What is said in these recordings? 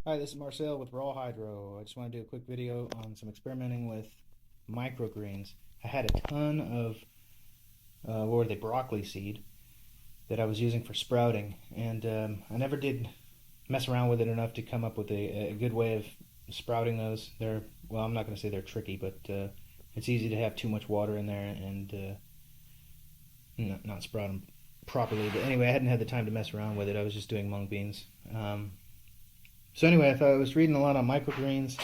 Hi, this is Marcel with Rawhydro. I just want to do a quick video on some experimenting with microgreens. I had a ton of, what were they, broccoli seed that I was using for sprouting, and I never did mess around with it enough to come up with a good way of sprouting those. Well, I'm not going to say they're tricky, but it's easy to have too much water in there and not sprout them properly. But anyway, I hadn't had the time to mess around with it. I was just doing mung beans. So anyway, if I was reading a lot on microgreens,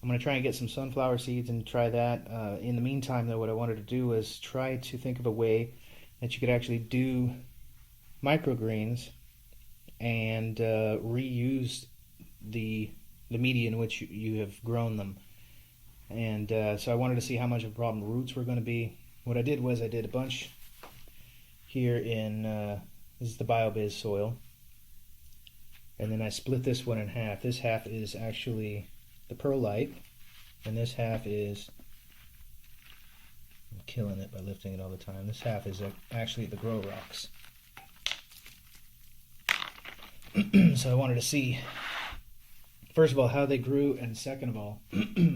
I'm going to try and get some sunflower seeds and try that. In the meantime, though, what I wanted to do was try to think of a way that you could actually do microgreens and reuse the media in which you have grown them. And so I wanted to see how much of a problem roots were going to be. What I did was I did a bunch here in, this is the BioBiz soil. And then I split this one in half. This half is actually the perlite, and this half is, I'm killing it by lifting it all the time, this half is actually the grow rocks. So I wanted to see, first of all, how they grew, and second of all,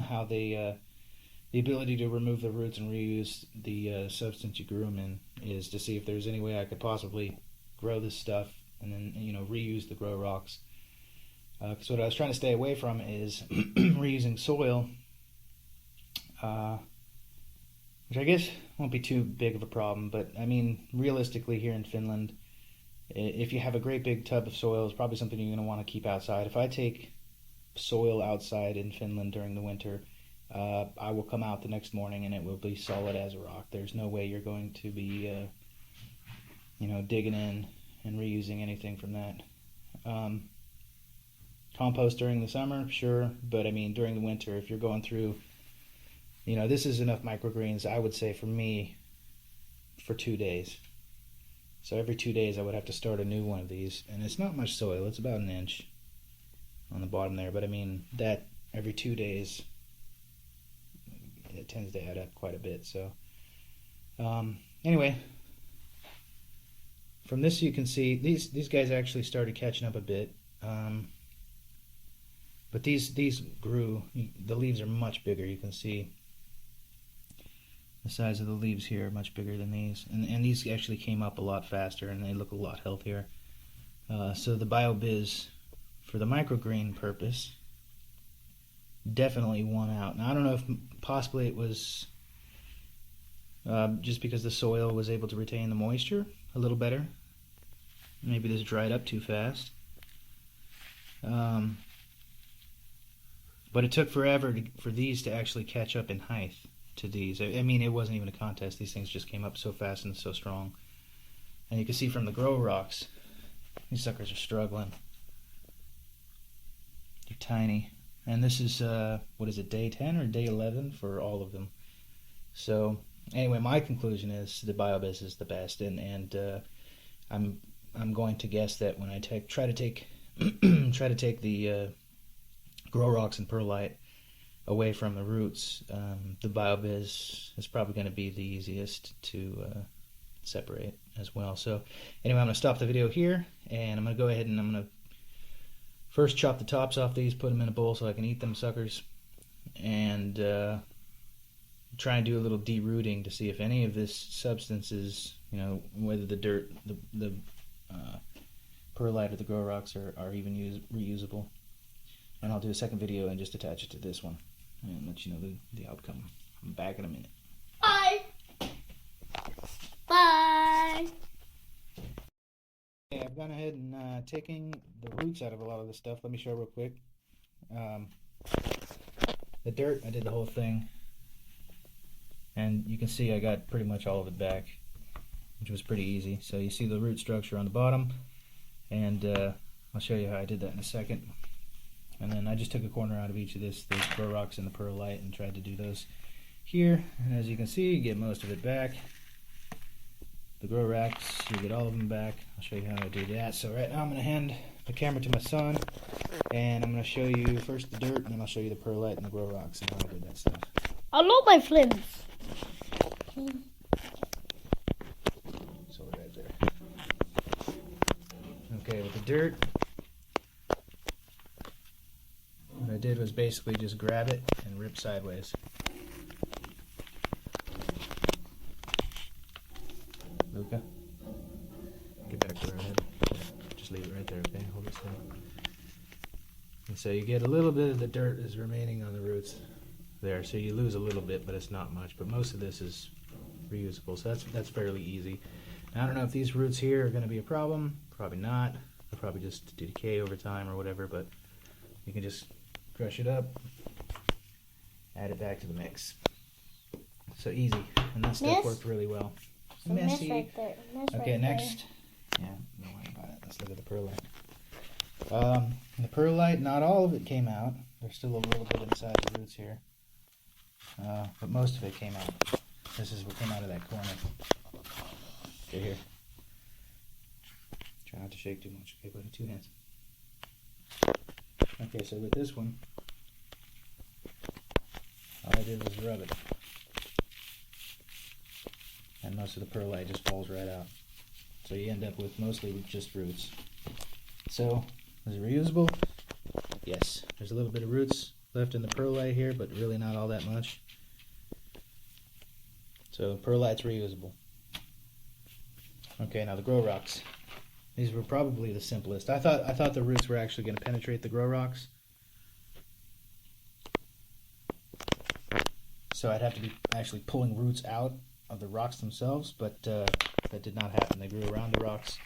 how they, the ability to remove the roots and reuse the substance you grew them in, is to see if there's any way I could possibly grow this stuff and then, reuse the grow rocks. Because what I was trying to stay away from is reusing soil, which I guess won't be too big of a problem, but I mean, realistically here in Finland, if you have a great big tub of soil, it's probably something you're going to want to keep outside. If I take soil outside in Finland during the winter, I will come out the next morning and it will be solid as a rock. There's no way you're going to be, digging in and reusing anything from that. Compost during the summer, sure, but I mean during the winter, if you're going through, this is enough microgreens, I would say, for me, for 2 days. So every 2 days I would have to start a new one of these, and it's not much soil, it's about an inch on the bottom there, but I mean that every 2 days, it tends to add up quite a bit. So anyway, from this you can see these guys actually started catching up a bit, but these grew. The leaves are much bigger. You can see the size of the leaves here are much bigger than these, and these actually came up a lot faster and they look a lot healthier. So the BioBiz, for the microgreen purpose, definitely won out. Now I don't know if possibly it was just because the soil was able to retain the moisture a little better. Maybe this dried up too fast. But it took forever for these to actually catch up in height to these. I mean, it wasn't even a contest. These things just came up so fast and so strong. And you can see from the grow rocks, these suckers are struggling. They're tiny. And this is, what is it, day 10 or day 11 for all of them. So anyway, my conclusion is the BioBiz is the best, and I'm going to guess that when I try to take the grow rocks and perlite away from the roots, the BioBiz is probably going to be the easiest to separate as well. So anyway, I'm going to stop the video here, and I'm going to go ahead and I'm going to first chop the tops off these, put them in a bowl so I can eat them suckers, and try and do a little de-rooting to see if any of this substance is, whether the dirt, the perlite or the grow rocks are even reusable. And I'll do a second video and just attach it to this one and let you know the outcome. I'm back in a minute. Bye. Bye. Okay, I've gone ahead and taken the roots out of a lot of this stuff. Let me show real quick. The dirt, I did the whole thing. And you can see I got pretty much all of it back, which was pretty easy. So you see the root structure on the bottom, and I'll show you how I did that in a second. And then I just took a corner out of each of those grow rocks and the perlite and tried to do those here. And as you can see, you get most of it back. The grow rocks, you get all of them back. I'll show you how I do that. So right now I'm going to hand the camera to my son, and I'm going to show you first the dirt, and then I'll show you the perlite and the grow rocks and how I did that stuff. I love my flints. So right there. Okay, with the dirt, did was basically just grab it and rip sideways. Luca, get back to her head. Just leave it right there, okay? Hold it still. And so you get a little bit of the dirt is remaining on the roots there, so you lose a little bit, but it's not much. But most of this is reusable, so that's fairly easy. Now, I don't know if these roots here are going to be a problem. Probably not. They'll probably just decay over time or whatever, but you can just crush it up, add it back to the mix. So easy, and that stuff worked really well. Messy. Right there. Okay, right next. Yeah, don't worry about it. Let's look at the perlite. The perlite, not all of it came out. There's still a little bit inside the roots here, but most of it came out. This is what came out of that corner. Okay, here. Try not to shake too much. Okay, buddy, 2 hands. Okay, so with this one, all I did was rub it. And most of the perlite just falls right out. So you end up with mostly with just roots. So, is it reusable? Yes. There's a little bit of roots left in the perlite here, but really not all that much. So perlite's reusable. Okay, now the grow rocks. These were probably the simplest. I thought the roots were actually going to penetrate the grow rocks. So I'd have to be actually pulling roots out of the rocks themselves, but that did not happen. They grew around the rocks.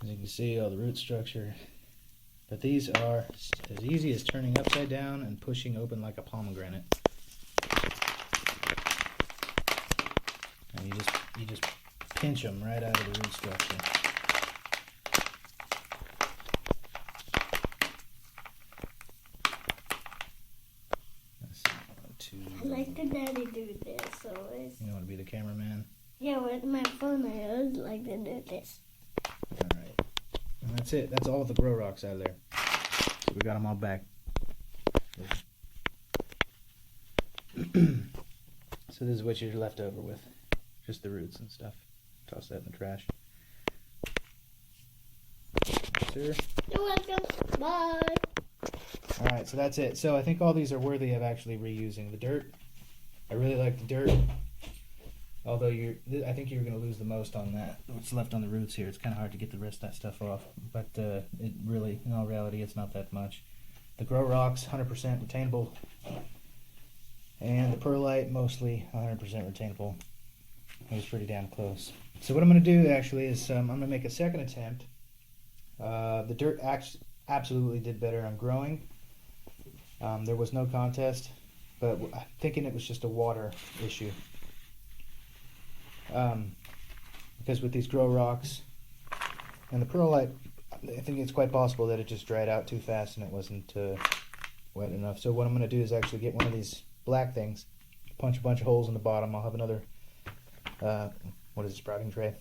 As you can see, all the root structure. But these are as easy as turning upside down and pushing open like a pomegranate. And you just pinch them right out of the root structure. I like the daddy do this, so it's... You want to be the cameraman? Yeah, with my phone I always like to do this. Alright. And that's it. That's all the grow rocks out of there. So we got them all back. So this is what you're left over with. Just the roots and stuff. Toss that in the trash. Sir. You're welcome. Bye. Alright, so that's it. So I think all these are worthy of actually reusing. The dirt, I really like the dirt. Although I think you're going to lose the most on that. What's left on the roots here. It's kind of hard to get the rest of that stuff off. But it really, in all reality, it's not that much. The grow rocks, 100% retainable. And the perlite, mostly 100% retainable. It was pretty damn close. So what I'm going to do actually is I'm going to make a second attempt. The dirt absolutely did better on growing. There was no contest, but I'm thinking it was just a water issue. Because with these grow rocks and the perlite, I think it's quite possible that it just dried out too fast and it wasn't wet enough. So what I'm going to do is actually get one of these black things, punch a bunch of holes in the bottom. I'll have another, sprouting tray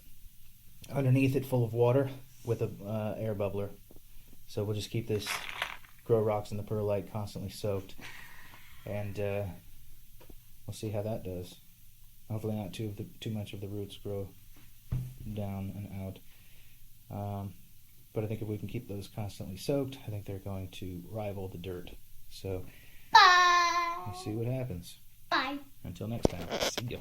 underneath it full of water with a air bubbler. So we'll just keep this grow rocks and the perlite constantly soaked, and we'll see how that does. Hopefully not too much of the roots grow down and out. But I think if we can keep those constantly soaked, I think they're going to rival the dirt. So Bye. we'll see what happens. Bye. Until next time, see ya.